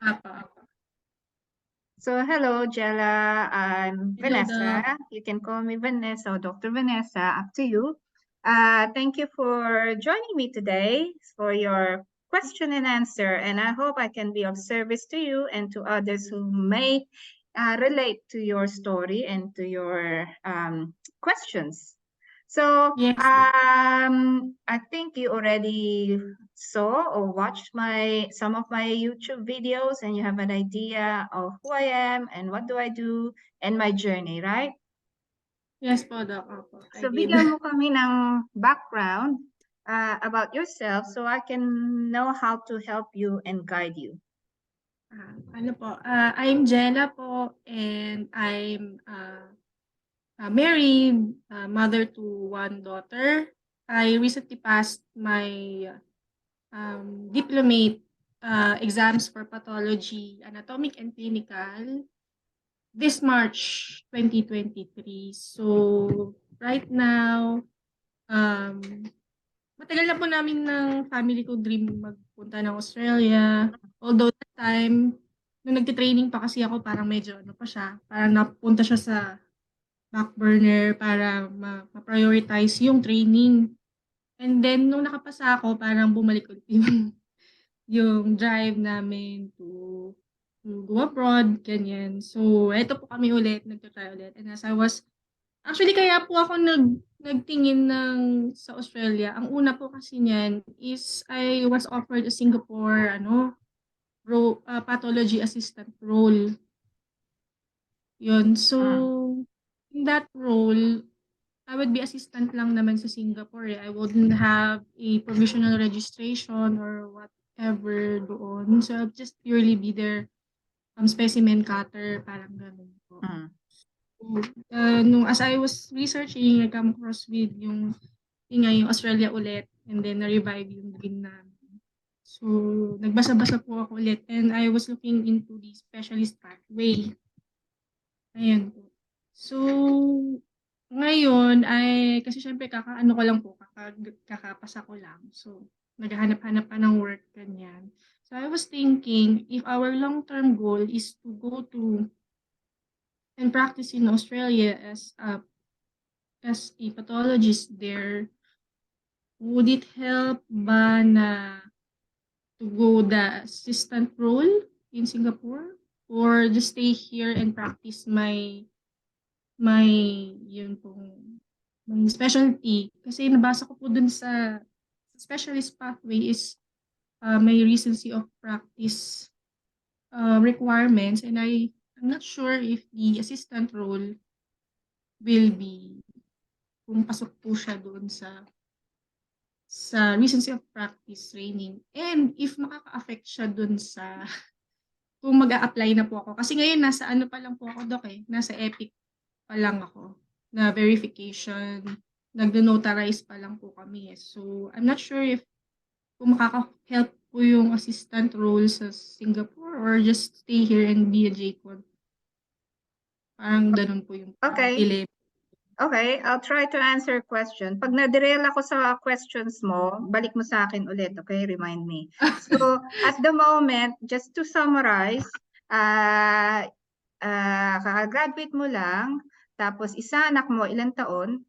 Apa, apa. So, hello, Jela. I'm Hello, Vanessa. Doc. You can call me Vanessa or Dr. Vanessa, up to you. Thank you for joining me today for your question and answer, and I hope I can be of service to you and to others who may relate to your story and to your questions. So, Yes, Doc. I think you already saw or watched some of my YouTube videos, and you have an idea of who I am and what do I do and my journey, right? Yes po, Doc. Opo, I So did. bigyan mo kami ng background about yourself so I can know how to help you and guide you. Ano po, I'm Jela po, and I'm married, mother to one daughter. I recently passed my Diplomate exams for Pathology, Anatomic and Clinical this March 2023. So, right now, um, matagal na po namin ng family ko dream magpunta ng Australia. Although that time, nung nagtitraining pa kasi ako, parang medyo ano pa siya, parang napunta siya sa back burner para ma-prioritize yung training. And then, nung nakapasa ako, parang bumalik ulit yung drive namin to go abroad, ganyan. So, eto po kami ulit, nagtatry ulit. And as I was actually, kaya po ako nagtingin sa Australia. Ang una po kasi niyan is I was offered a Singapore pathology assistant role. Yun. So, in that role, I would be assistant lang naman sa Singapore. I wouldn't have a provisional registration or whatever doon. So, I'll just purely be their specimen cutter, parang ganun po. Nung as I was researching, I-come across with yung Australia ulit, and then na-revive yung dream namin. So, nagbasa-basa po ako ulit, and I was looking into the specialist pathway. Ayan po. So, ngayon ay, kasi syempre kakaano ko lang po, kakapasa ko lang. So, naghahanap-hanap pa ng work, ganyan. So, I was thinking, if our long-term goal is to go to and practice in Australia as a pathologist there, would it help ba na to go the assistant role in Singapore, or just stay here and practice my yun pong my specialty? Kasi nabasa ko po dun sa specialist pathway is may recency of practice requirements, and I'm not sure if the assistant role will be, kung pasok po siya doon sa recency of practice training, and if makaka-affect siya doon sa kung mag-a-apply na po ako. Kasi ngayon nasa ano pa lang po ako, Doc, nasa EPIC pa lang ako na verification, nagdo-notarize pa lang po kami. So, I'm not sure if kung makaka-help po yung assistant role sa Singapore or just stay here and be a JCOD. Parang ganun po yung dilemma. Okay, I'll try to answer your question. Pag na-derail ako sa questions mo, balik mo sa akin ulit, okay? Remind me. So, at the moment, just to summarize, kaka-graduate mo lang, tapos isa anak mo, ilang taon?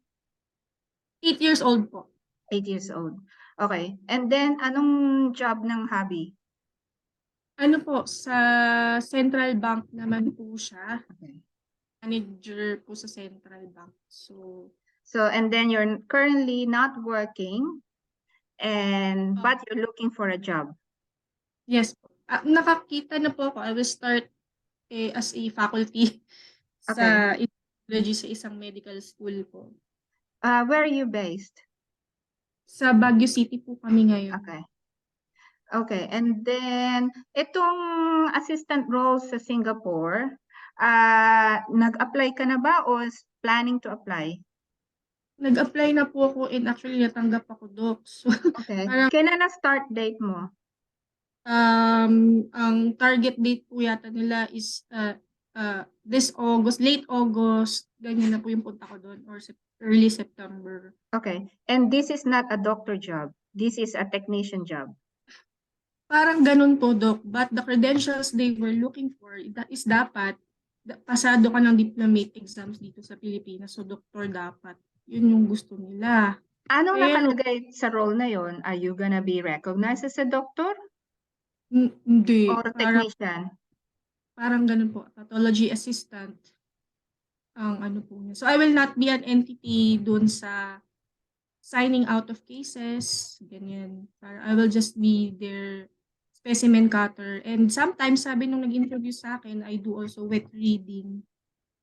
8 years old po. 8 years old. Okay. And then, anong job ng hubby? Ano po, sa central bank naman po siya. Okay. Manager po sa central bank. So, and then you're currently not working, but you're looking for a job. Yes po. Nakakita na po ako. I will start as a faculty sa Interventional sa isang medical school po. Where are you based? Sa Baguio City po kami ngayon. Okay. And then, itong assistant role sa Singapore, nag-apply ka na ba o planning to apply? Nag-apply na po ako, and actually natanggap ako, Doc. So, kailan na start date mo? Ang target date po yata nila is this August, late August, ganyan na po yung punta ko doon, or early September. Okay. And this is not a doctor job. This is a technician job. Parang ganun po, Doc. But the credentials they were looking for is dapat pasado ka ng diplomate exams dito sa Pilipinas. So, doktor dapat. Yun yung gusto nila. Anong Pero, nakalagay sa role na yon? Are you gonna be recognized as a doctor hindi. or Parang, technician? parang ganun po. Pathology assistant ang ano po niya. So, I will not be an entity dun sa signing out of cases, ganyan. I will just be their specimen cutter. And sometimes, sabi nung nag-interview sa akin, I do also wet reading,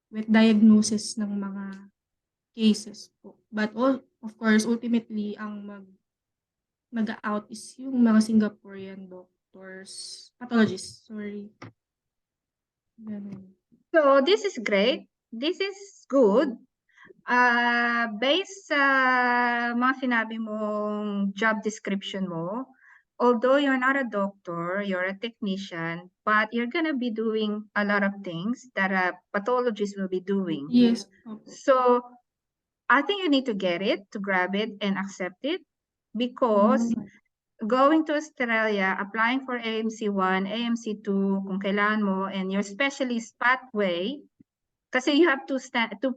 wet diagnosis ng mga cases po. But of course, ultimately, ang mag-out is yung mga Singaporean doctors, pathologists, sorry. Ganun. So this is great. This is good. Based sa mga sinabi mong job description mo, although you're not a doctor, you're a technician, but you're gonna be doing a lot of things that a pathologist will be doing. Yes, opo. So I think you need to get it, to grab it and accept it, because going to Australia, applying for AMC1, AMC2, kung kailangan mo, and your specialist pathway, kasi you have two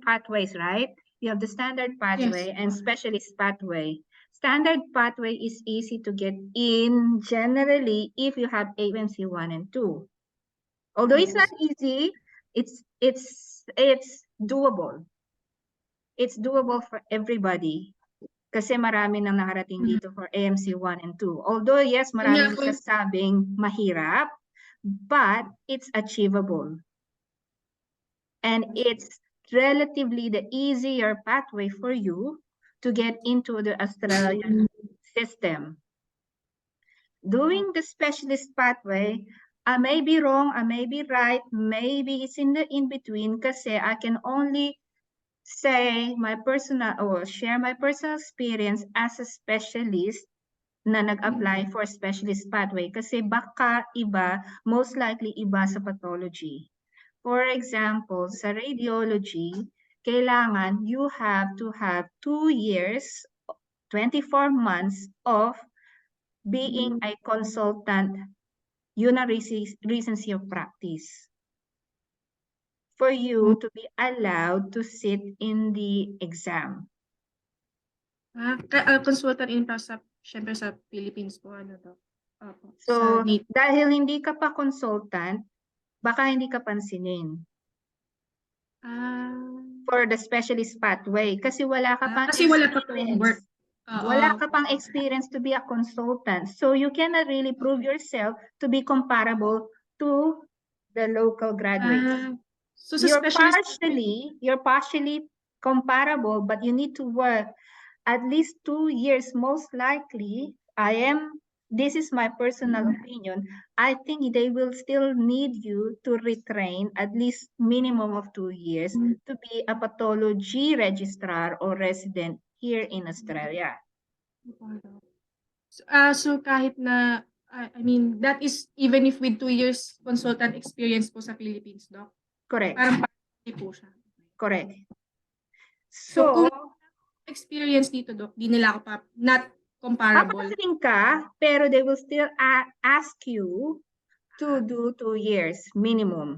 pathways, right? You have the standard pathway and specialist pathway. Standard pathway is easy to get in generally if you have AMC1 and 2. Although it's not easy, it's doable. It's doable for everybody. Kasi marami nang nakarating dito for AMC1 and 2. Although, yes, marami nagsasabing mahirap, but it's achievable. And it's relatively the easier pathway for you to get into the Australian system. Doing the specialist pathway, I may be wrong, I may be right, maybe it's in the in-between kasi I can only say my personal or share my personal experience as a specialist na nag-apply for specialist pathway kasi baka iba, most likely iba sa pathology. For example, sa radiology, kailangan you have to have 2 years, 24 months of being a consultant. Yun ang recency of practice for you to be allowed to sit in the exam. Consultant in syempre sa Philippines po, ano to? So, dahil hindi ka pa consultant, baka hindi ka pansinin for the specialist pathway kasi wala ka pang experience. Wala ka pang experience to be a consultant. So you cannot really prove yourself to be comparable to the local graduates. So sa You're partially comparable, but you need to work at least 2 years, most likely. This is my personal opinion. I think they will still need you to retrain at least minimum of 2 years to be a pathology registrar or resident here in Australia. So kahit na, I mean, that is even if with 2 years consultant experience po sa Philippines, Doc? Correct. Parang po siya. Correct. So kung experience dito, Doc, di nila ako not comparable. Papasaling ka, pero they will still ask you to do 2 years minimum.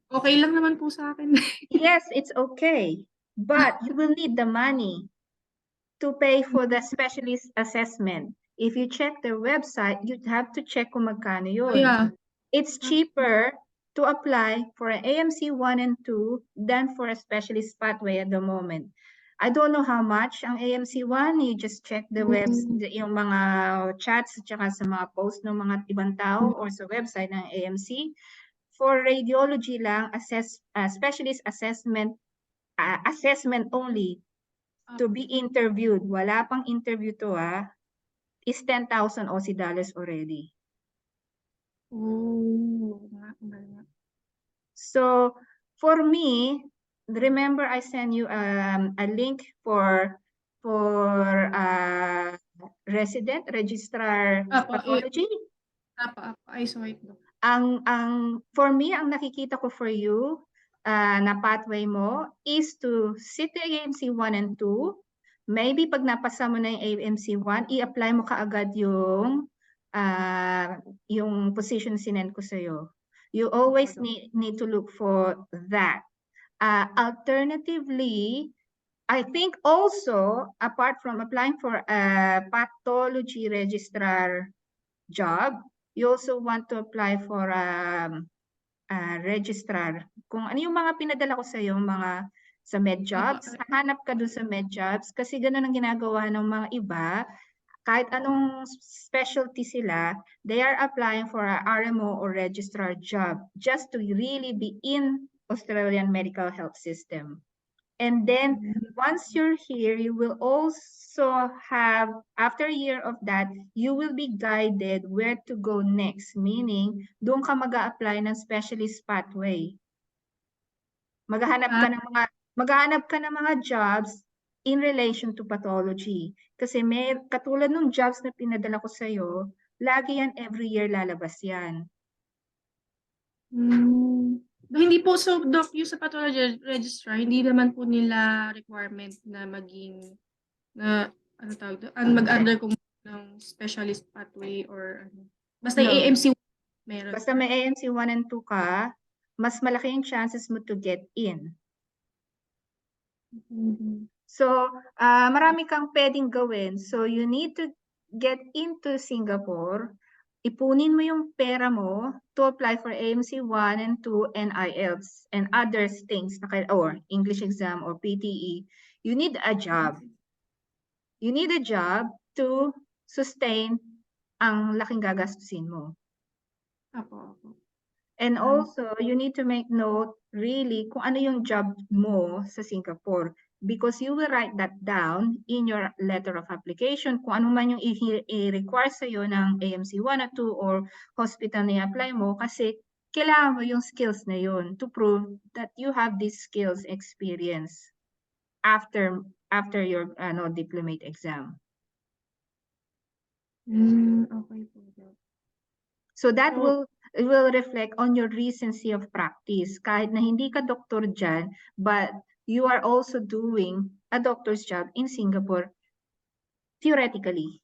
Okay lang naman po sa akin. Yes, it's okay. But you will need the money to pay for the specialist assessment. If you check their website, you'd have to check kung magkano yun. Yeah. It's cheaper to apply for an AMC 1 and 2 than for a specialist pathway at the moment. I don't know how much ang AMC 1. You just check the yung mga chats at saka sa mga post ng mga ibang tao or sa website ng AMC. For radiology lang, specialist assessment only to be interviewed. Wala pang interview to is 10,000 Aussie dollars already. So for me, remember I sent you a link for resident registrar pathology. I saw it. For me, ang nakikita ko for you na pathway mo is to sit the AMC 1 and 2. Maybe pag napasa mo na yung AMC 1, i-apply mo kaagad yung yung position sinend ko sa'yo. You always need to look for that. Alternatively, I think also, apart from applying for a pathology registrar job, you also want to apply for a registrar. Kung ano yung mga pinadala ko sa iyo, mga sa med jobs, hanap ka dun sa med jobs kasi ganun ang ginagawa ng mga iba. Kahit anong specialty sila, they are applying for a RMO or registrar job just to really be in Australian medical health system. And then once you're here, you will also have, after a year of that, you will be guided where to go next. Meaning, doon ka mag-a-apply ng specialist pathway. Maghahanap ka ng mga jobs in relation to pathology. Kasi may katulad ng jobs na pinadala ko sa iyo, lagi yan every year lalabas yan. Hindi po, so Doc, yung sa pathology registrar, hindi naman po nila requirement na maging, na, ano tawag doon, mag-under kung ng specialist pathway or ano. Basta No. AMC meron. Basta may AMC 1 and 2 ka, mas malaki yung chances mo to get in. So, marami kang pwedeng gawin. So, you need to get into Singapore. Ipunin mo yung pera mo to apply for AMC 1 and 2 and IELTS and other things, or English exam or PTE. You need a job. You need a job to sustain ang laking gagastusin mo. Apo. And also, you need to make note really kung ano yung job mo sa Singapore because you will write that down in your letter of application kung ano man yung i-require sa'yo ng AMC 1 at 2 or hospital na i-apply mo kasi kailangan mo yung skills na yun to prove that you have these skills experience after your diplomate exam. Okay po. So that will reflect on your recency of practice. Kahit na hindi ka doktor dyan, but you are also doing a doctor's job in Singapore, theoretically.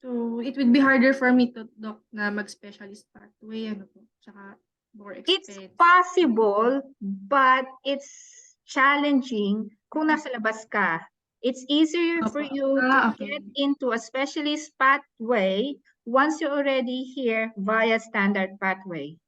So, it would be harder for me to, Doc, na mag-specialist pathway, ano po, tsaka more expense. It's possible, but it's challenging kung nasa labas ka. It's easier for you to get into a specialist pathway once you're already here via standard pathway.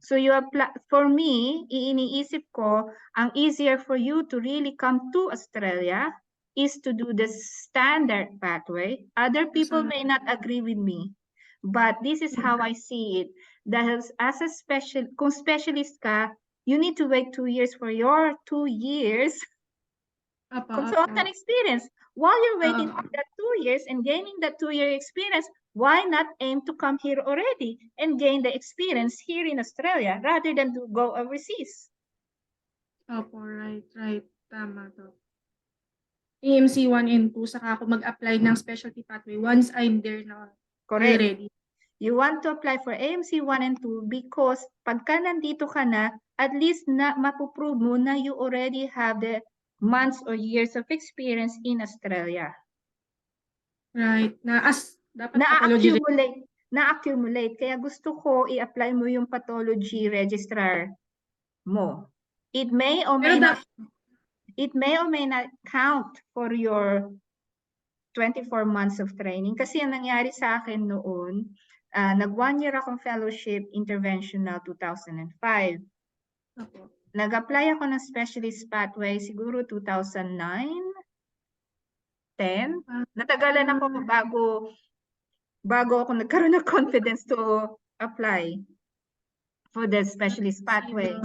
So you apply, for me, iniisip ko, ang easier for you to really come to Australia is to do the standard pathway. Other people may not agree with me, but this is how I see it. Dahil as a kung specialist ka, you need to wait 2 years for your 2 years consultant experience. While you're waiting for that 2 years and gaining that 2-year experience, why not aim to come here already and gain the experience here in Australia rather than to go overseas? Right. Tama to. AMC 1 and 2, saka ako mag-apply ng specialty pathway once I'm there na. Correct. Ready. You want to apply for AMC 1 and 2 because pagka nandito ka na, at least na mapuprove mo na you already have the months or years of experience in Australia. Right. Dapat na-accumulate. Kaya gusto ko i-apply mo yung pathology registrar mo. It may or may not count for your 24 months of training. Kasi ang nangyari sa akin noon, nag 1 year akong fellowship, Interventional 2005. Nag-apply ako ng specialist pathway siguro 2009, 10. Natagalan ako bago ako nagkaroon ng confidence to apply for the specialist pathway.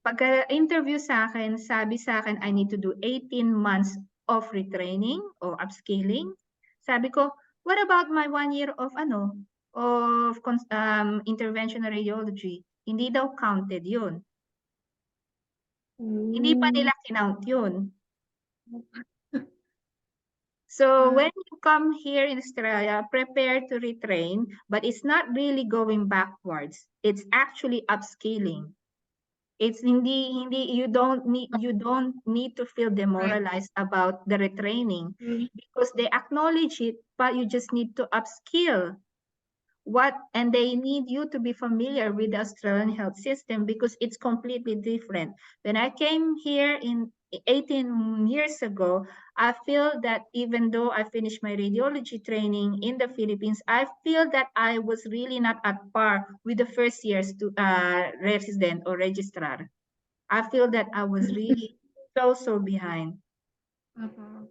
Pagka-interview sa akin, sabi sa akin, I need to do 18 months of retraining or upskilling. Sabi ko, what about my 1 year of interventional radiology? Hindi daw counted yun. Hindi pa nila kinount yun. So when you come here in Australia, prepare to retrain, but it's not really going backwards. It's actually upskilling. It's hindi you don't need to feel demoralized about the retraining because they acknowledge it, but you just need to upskill and they need you to be familiar with the Australian health system because it's completely different. When I came here in 18 years ago, I feel that even though I finished my radiology training in the Philippines, I feel that I was really not at par with the first year's resident or registrar. I feel that I was really so behind. Opo.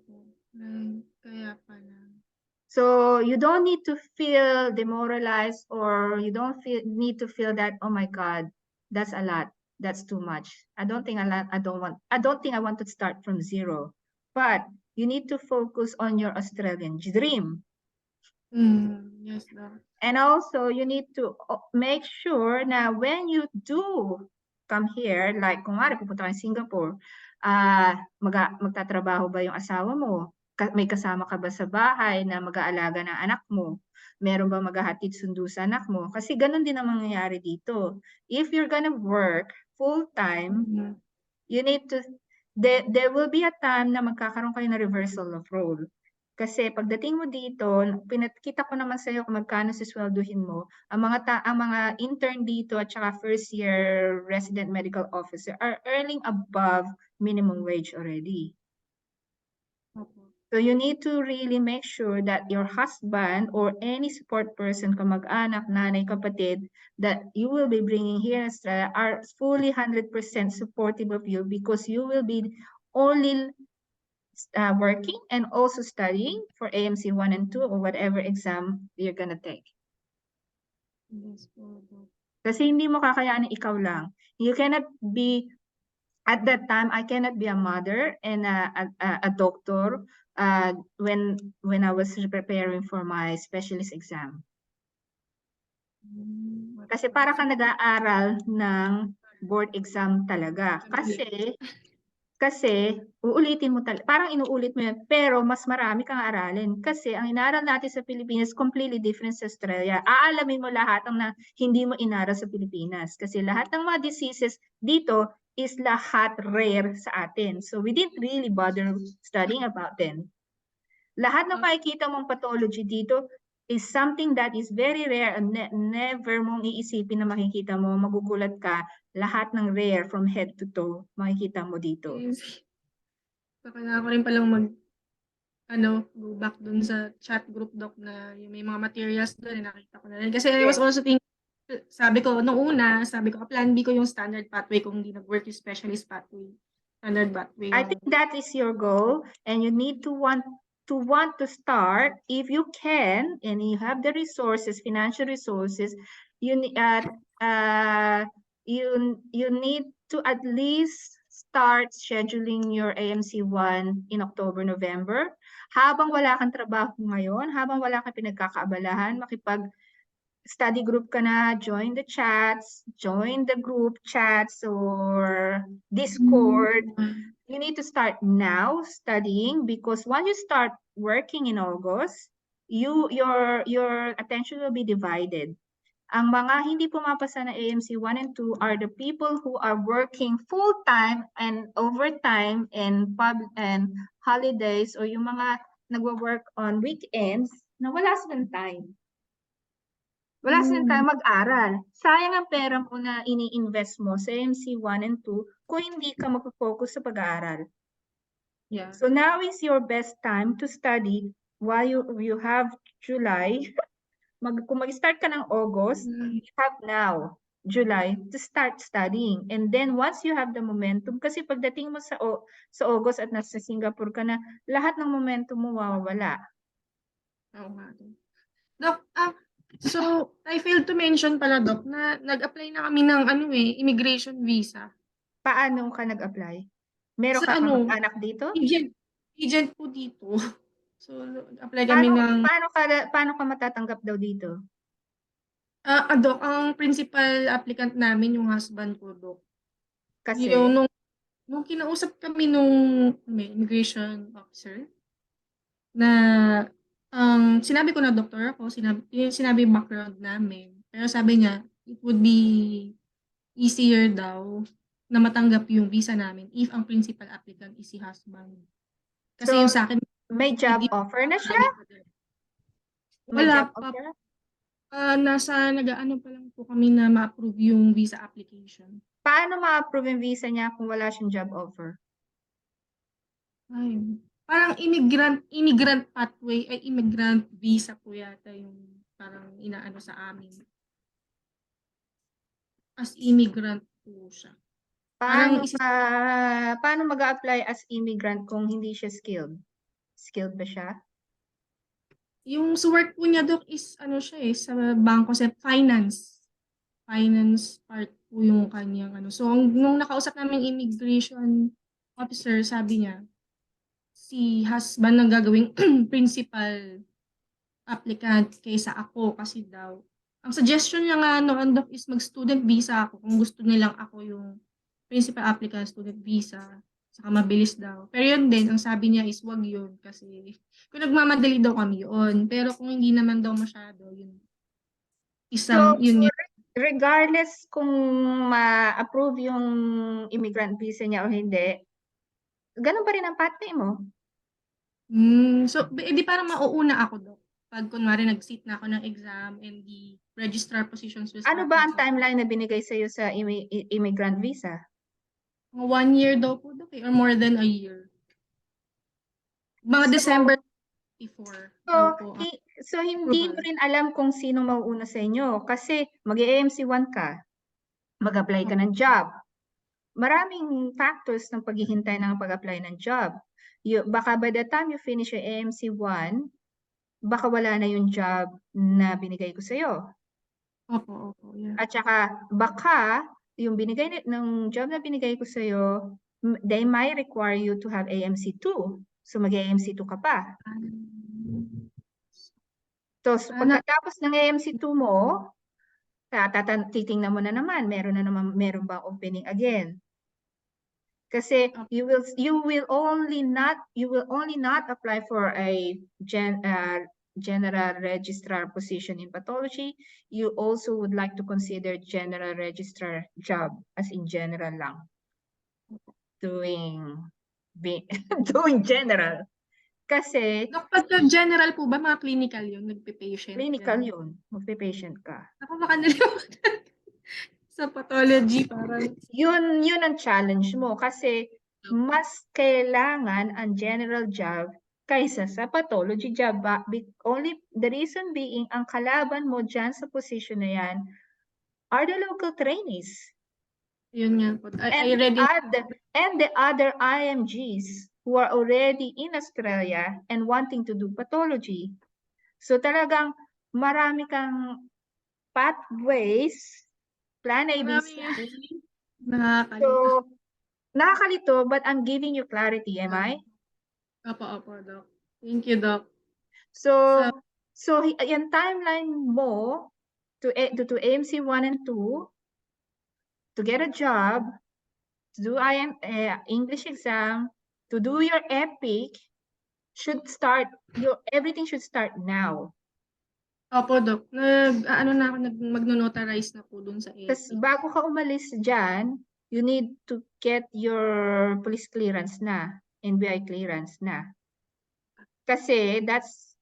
Kaya pala. So you don't need to feel demoralized or you don't need to feel that, oh my God, that's a lot. That's too much. I don't think I want to start from zero. But you need to focus on your Australian dream. Yes, Doc. And also you need to make sure na when you do come here, like kung nga pupunta ka Singapore, magtatrabaho ba yung asawa mo? May kasama ka ba sa bahay na mag-aalaga ng anak mo? Meron ba maghahatid sundo sa anak mo? Kasi ganun din ang mangyayari dito. If you're gonna work full-time, you need to, there will be a time na magkakaroon kayo ng reversal of role. Kasi pagdating mo dito, pinakita ko naman sa iyo kung magkano sisweldohin mo. Ang mga intern dito at saka first year resident medical officer are earning above minimum wage already. So you need to really make sure that your husband or any support person, kamag-anak, nanay, kapatid, that you will be bringing here in Australia are fully 100% supportive of you because you will be only working and also studying for AMC 1 and 2 or whatever exam you're gonna take. Yes po, Doc. Kasi hindi mo kakayanin ikaw lang. You cannot be, at that time, I cannot be a mother and a doctor when I was preparing for my specialist exam. Kasi para ka nag-aaral ng board exam talaga. Kasi uulitin mo talaga, parang inuulit mo yan, pero mas marami kang aralin. Kasi ang inaral natin sa Pilipinas, completely different sa Australia. Aalamin mo lahat ng hindi mo inaral sa Pilipinas. Kasi lahat ng mga diseases dito is lahat rare sa atin. So we didn't really bother studying about them. Lahat ng makikita mong pathology dito is something that is very rare and never mong iisipin na makikita mo, magugulat ka, lahat ng rare from head to toe, makikita mo dito. So, kailangan ko rin palang go back dun sa chat group, Doc, na yung may mga materials doon, nakita ko na rin. Kasi I was also thinking, sabi ko, plan B ko yung standard pathway kung hindi nag-work yung specialist pathway. Standard pathway. I think that is your goal and you need to want to start if you can and you have the resources, financial resources, you need to at least start scheduling your AMC 1 in October, November. Habang wala kang trabaho ngayon, habang wala kang pinagkakaabalahan, study group ka na, join the chats, join the group chats or Discord. You need to start now studying because once you start working in August, your attention will be divided. Ang mga hindi pumapasa na AMC 1 and 2 are the people who are working full-time and overtime and holidays or yung mga nagwo-work on weekends na wala silang time. Wala silang time mag-aral. Sayang ang pera mo na ini-invest mo sa AMC 1 and 2 kung hindi ka mag-focus sa pag-aaral. Yeah. So now is your best time to study while you have July. Kung mag-start ka ng August, you have now, July, to start studying. And then once you have the momentum, kasi pagdating mo sa August at nasa Singapore ka na, lahat ng momentum mo mawawala. Oo nga. Doc, so I failed to mention pala, Doc, na nag-apply na kami ng immigration visa. Paano ka nag-apply? Meron ka kamag-anak dito? Agent po dito. So, apply kami ng... Paano ka matatanggap daw dito? Doc, ang principal applicant namin yung husband ko, Doc. Kasi? Nung kinausap kami nung immigration officer, na sinabi ko na doktor ako, sinabi background namin. Pero sabi niya, it would be easier daw na matanggap yung visa namin if ang principal applicant is si husband. Kasi So, yung sa akin, may job hindi offer na siya? May wala job pa. offer? Nasa nag-aano pa lang po kami na ma-approve yung visa application. Paano ma-approve yung visa niya kung wala siyang job offer? Ay, parang immigrant pathway, ay immigrant visa po yata yung parang inaano sa amin. As immigrant po siya. Parang Paano mag-a-apply as immigrant kung hindi siya skilled? Skilled ba siya? yung sa work po niya, Dok, is ano siya sa bangko sa finance. Finance part po yung kanyang ano. So, nung nakausap namin immigration officer, sabi niya, si husband ang gagawing principal applicant kaysa ako kasi daw. Ang suggestion niya nga noon, Dok, is mag-student visa ako kung gusto nilang ako yung principal applicant student visa. Saka mabilis daw. Pero yun din, ang sabi niya is wag yun kasi kung nagmamadali daw kami yun. Pero kung hindi naman daw masyado, yun. So, Yun yun. regardless kung ma-approve yung immigrant visa niya o hindi, ganun pa rin ang pathway mo. So, di parang mauuna ako, Dok. Pag kunwari nag-sit na ako ng exam and the registrar positions will Ano start ba ang next month. timeline na binigay sa'yo sa immigrant visa? 1 year daw po, Dok, or more than a year. Mga December 24 daw po. So hindi mo rin alam kung sino mauuna sa inyo kasi mag-AMC1 ka, mag-apply ka ng job. Maraming factors ng paghihintay ng pag-apply ng job. Baka by the time you finish your AMC1, baka wala na yung job na binigay ko sa'yo. Opo, yeah. At saka baka yung ng job na binigay ko sa'yo, they might require you to have AMC2. So mag-AMC2 ka pa. So, pagkatapos ng AMC2 mo, titingnan mo na naman, meron bang opening again. Kasi you will only not apply for a general registrar position in pathology. You also would like to consider general registrar job, as in general lang. Doing general. Kasi, pagka general po ba, mga clinical yun, nagpe-patient? Clinical yun, magpe-patient ka. Ako baka nalimutan. Sa pathology, parang. Yun ang challenge mo kasi mas kailangan ang general job kaysa sa pathology job. Only the reason being, ang kalaban mo dyan sa position na yan are the local trainees. Yun nga po. I read it. And the other IMGs who are already in Australia and wanting to do pathology. So talagang marami kang pathways, plan A, B, C. Nakakalito. So, nakakalito, but I'm giving you clarity, am I? Opo, Doc. Thank you, Doc. So yung timeline mo to AMC 1 and 2, to get a job, to do English exam, to do your EPIC, everything should start now. Opo, Doc. Magno-notarize na po dun sa EPIC. Kasi bago ka umalis dyan, you need to get your police clearance na, NBI clearance na. Kasi that's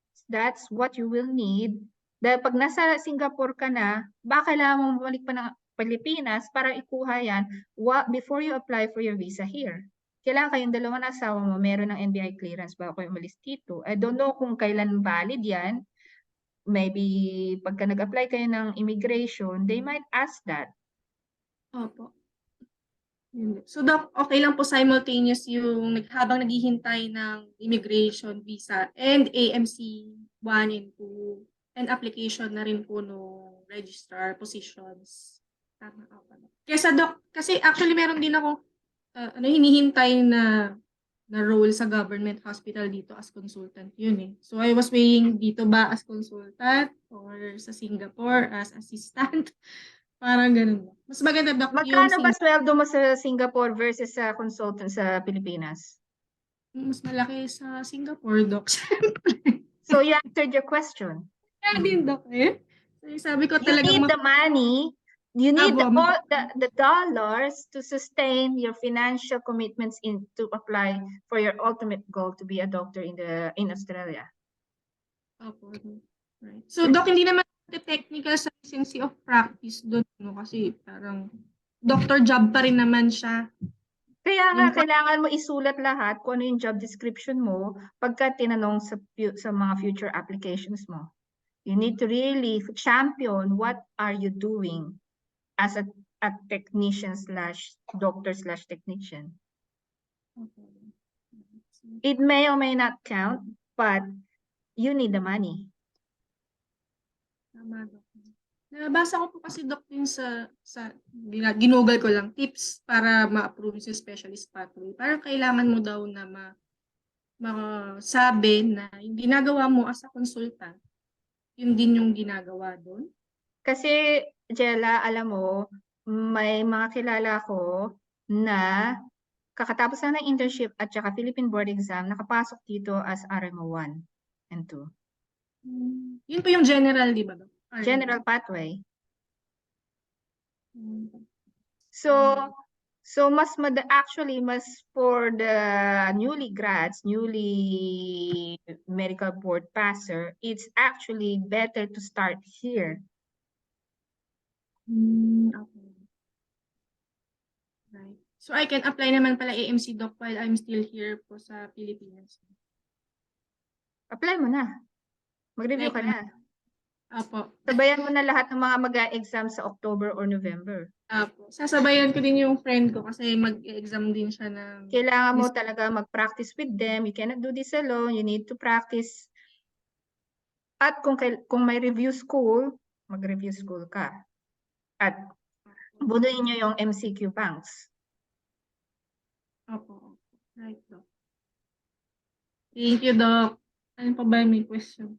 what you will need. Dahil pag nasa Singapore ka na, baka kailangan mo bumalik pa ng Pilipinas para ikuha yan before you apply for your visa here. Kailangan kayong dalawang asawa mo meron ng NBI clearance bago kayo umalis dito. I don't know kung kailan valid yan. Maybe pagka nag-apply kayo ng immigration, they might ask that. Opo. So, Doc, okay lang po simultaneous yung habang naghihintay ng immigration visa and AMC 1 and 2 and application na rin po no registrar positions. Tama ako. Kesa, Doc, kasi actually meron din ako hinihintay na role sa government hospital dito as consultant. Yun eh. So, I was weighing dito ba as consultant or sa Singapore as assistant. Parang ganun. Mas maganda, Doc, Magkano ba sweldo mo sa Singapore versus sa consultant sa Pilipinas? Mas malaki sa Singapore, Doc. So, you answered your question. Kaya din, Doc, eh. So, sabi ko You talagang need the money You need Abo, the dollars to sustain your financial commitments to apply for your ultimate goal to be a doctor in Australia. Opo. Right. So, Doc, hindi naman technical sa license of practice doon, no? Kasi parang doctor job pa rin naman siya. Kaya nga, kailangan mo isulat lahat kung ano yung job description mo pagka tinanong sa mga future applications mo. You need to really champion what are you doing as a technician / doctor / technician. Okay. It may or may not count, but you need the money. Tama, Doc. Nabasa ko po kasi, Doc, din ginugol ko lang, tips para ma-approve yung specialist pathway. Parang kailangan mo daw na masabi na yung ginagawa mo as a consultant, yun din yung ginagawa doon. Kasi, Jela, alam mo, may mga kilala ko na kakatapos na ng internship at saka Philippine Board Exam, nakapasok dito as RMO 1 and 2. Yun po yung general, di ba? General pathway. So actually mas for the newly medical board passer, it's actually better to start here. Okay. Right. So I can apply naman pala AMC Doc while I'm still here po sa Pilipinas. Apply mo na. Mag-review ka na. Apo. Sabayan mo na lahat ng mga mag-exam sa October or November. Apo. Sasabayan ko din yung friend ko kasi mag-exam din siya ng... Kailangan mo talaga mag-practice with them. You cannot do this alone. You need to practice. At kung may review school, mag-review school ka. At bunuin nyo yung MCQ banks. Opo. Right, Doc. Thank you, Doc. Ano pa ba may question?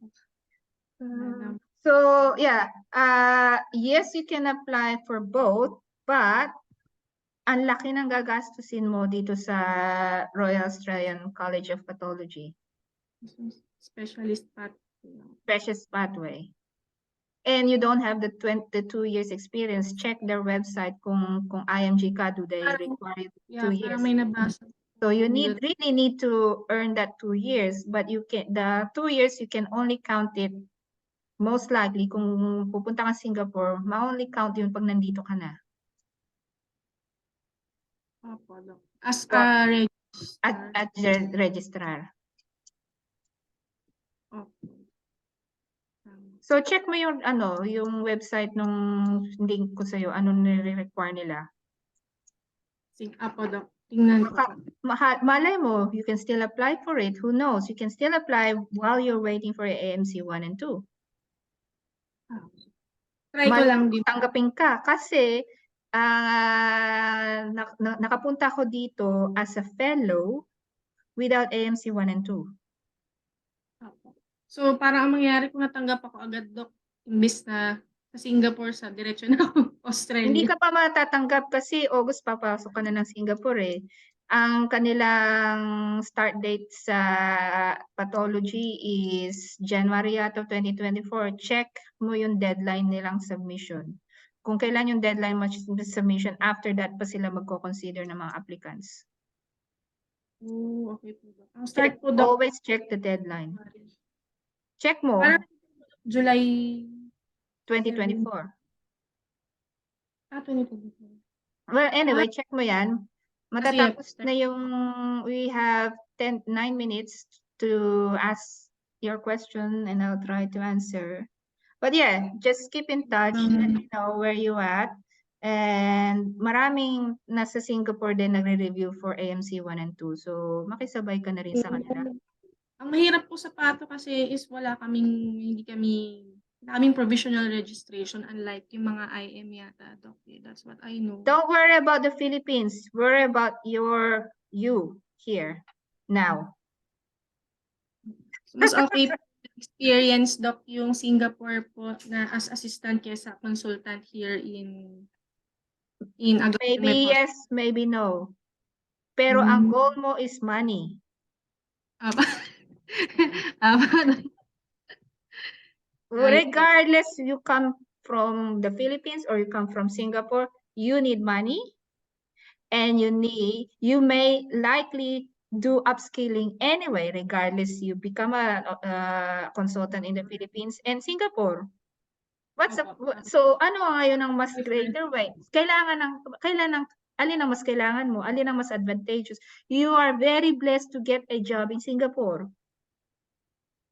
So, yeah. Yes, you can apply for both, but ang laki ng gagastusin mo dito sa Royal Australian College of Pathology. Specialist pathway. Specialist pathway. And you don't have the 2 years experience, check their website kung IMG ka, do they require 2 years? May nabasa. So you really need to earn that 2 years, but the 2 years you can only count it most likely kung pupunta ka Singapore, ma-only count yun pag nandito ka na. As a registrar. At registrar. Okay. So check mo yung yung website nung link ko sa'yo, ano nire-require nila. Apo, Doc. Tingnan ko. Malay mo, you can still apply for it. Who knows? You can still apply while you're waiting for AMC 1 and 2. Try ko lang din. Tanggapin ka kasi nakapunta ko dito as a fellow without AMC 1 and 2. So, parang ang mangyari kung natanggap ako agad, Doc, imbis na sa Singapore, sa diretsyon na Australia. Hindi ka pa matatanggap kasi August papasok ka na ng Singapore eh. Ang kanilang start date sa pathology is January of 2024. Check mo yung deadline nilang submission. Kung kailan yung deadline mo submission, after that pa sila magko-consider ng mga applicants. Oh, okay po, Doc. Ang start po, Doc. Always check the deadline. Check mo. July 2024. 2024. Well, anyway, check mo yan. Matatapos na yung, we have 9 minutes to ask your question and I'll try to answer. But yeah, just keep in touch. Let me know where you at. And maraming nasa Singapore din nagre-review for AMC 1 and 2. So, makisabay ka na rin sa kanila. Ang mahirap po sa Pato kasi is hindi kaming provisional registration unlike yung mga IM yata, Doc. That's what I know. Don't worry about the Philippines. Worry about you here now. Mas okay experience, Doc, yung Singapore po na as assistant kesa consultant here in Maybe yes, maybe no. Pero ang goal mo is money. Regardless you come from the Philippines or you come from Singapore, you need money, and you may likely do upskilling anyway, regardless you become a consultant in the Philippines and Singapore. So ano ngayon ang mas greater way? Alin ang mas kailangan mo? Alin ang mas advantageous? You are very blessed to get a job in Singapore.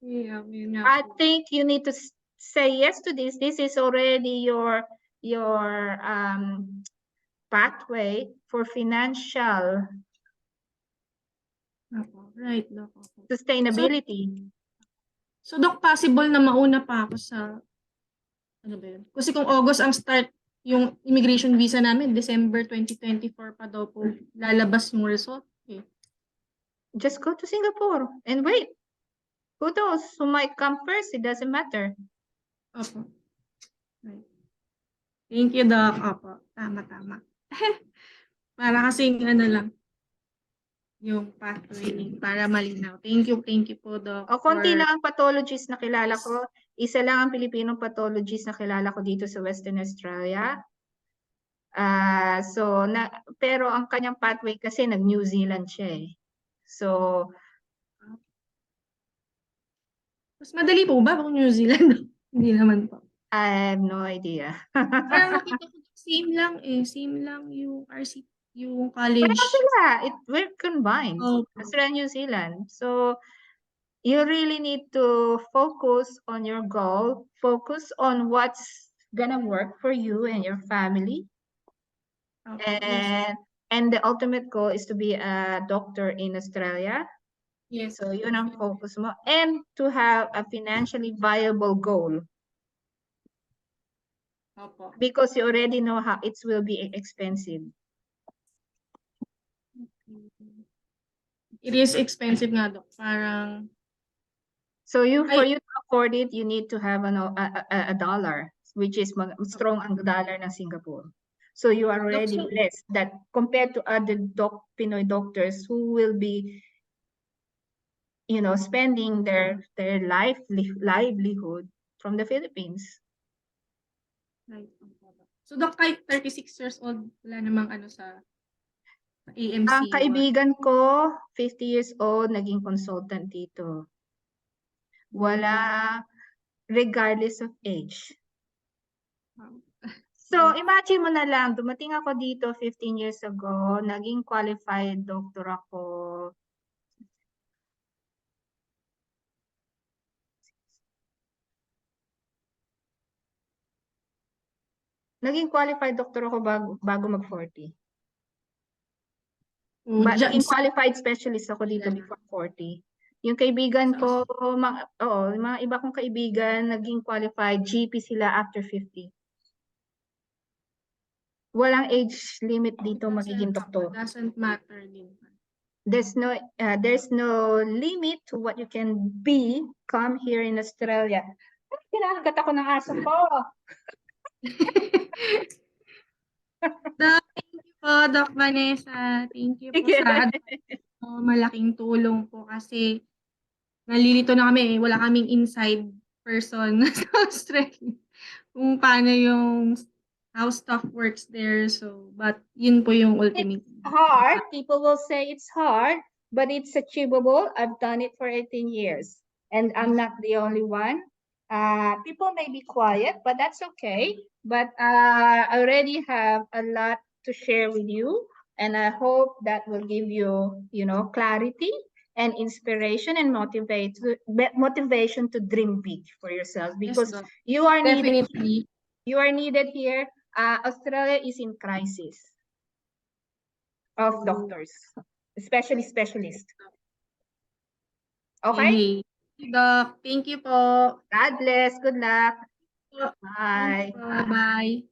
Yeah, I think you need to say yes to this. This is already your pathway for financial right, Doc. sustainability. So, Doc, possible na mauna pa ako sa, ano ba yun? Kasi kung August ang start, yung immigration visa namin, December 2024 pa daw po lalabas yung result. Okay. Just go to Singapore and wait. Who knows? Who might come first? It doesn't matter. Opo. Right. Thank you, Doc. Opo. Tama. Para kasing ano lang, yung pathway para malinaw. Thank you po, Doc. Konti lang ang pathologist na kilala ko. Isa lang ang Pilipinong pathologist na kilala ko dito sa Western Australia. Pero ang kanyang pathway kasi nag-New Zealand siya eh. So, mas madali po ba kung New Zealand? Hindi naman po. I have no idea. Parang nakita ko same lang yung RC, yung college. We're combined. Oh. Australia, New Zealand. So, you really need to focus on your goal, focus on what's gonna work for you and your family. And the ultimate goal is to be a doctor in Australia. Yes. So yun ang focus mo. And to have a financially viable goal. Opo. Because you already know how it will be expensive. It is expensive nga, Doc. Parang... So for you to afford it, you need to have a dollar, which is strong ang dollar ng Singapore. So you are already blessed that compared to other Pinoy doctors who will be, spending their livelihood from the Philippines. Right. So, Doc, kahit 36 years old, wala namang sa AMC. Ang kaibigan ko, 50 years old, naging consultant dito. Wala, regardless of age. So, imagine mo na lang, dumating ako dito 15 years ago, naging qualified doctor ako. Naging qualified doctor ako bago mag-40. Naging qualified specialist ako dito before 40. Yung kaibigan ko, mga iba kong kaibigan, naging qualified GP sila after 50. Walang age limit dito magiging doktor. Doesn't matter din. There's no limit to what you can become here in Australia. Kinakagat ako ng aso ko. Thank you po, Doc Vanessa. Thank you po sa malaking tulong po kasi nalilito na kami. Wala kaming inside person sa Australia. Kung paano yung how stuff works there. So, but yun po yung ultimate. It's hard. People will say it's hard, but it's achievable. I've done it for 18 years. And I'm not the only one. People may be quiet, but that's okay. But I already have a lot to share with you. And I hope that will give you, clarity and inspiration and motivation to dream big for yourself. Because you are needed. You are needed here. Australia is in crisis of doctors, especially specialists. Okay? Doc, thank you po. God bless. Good luck. Bye. Bye.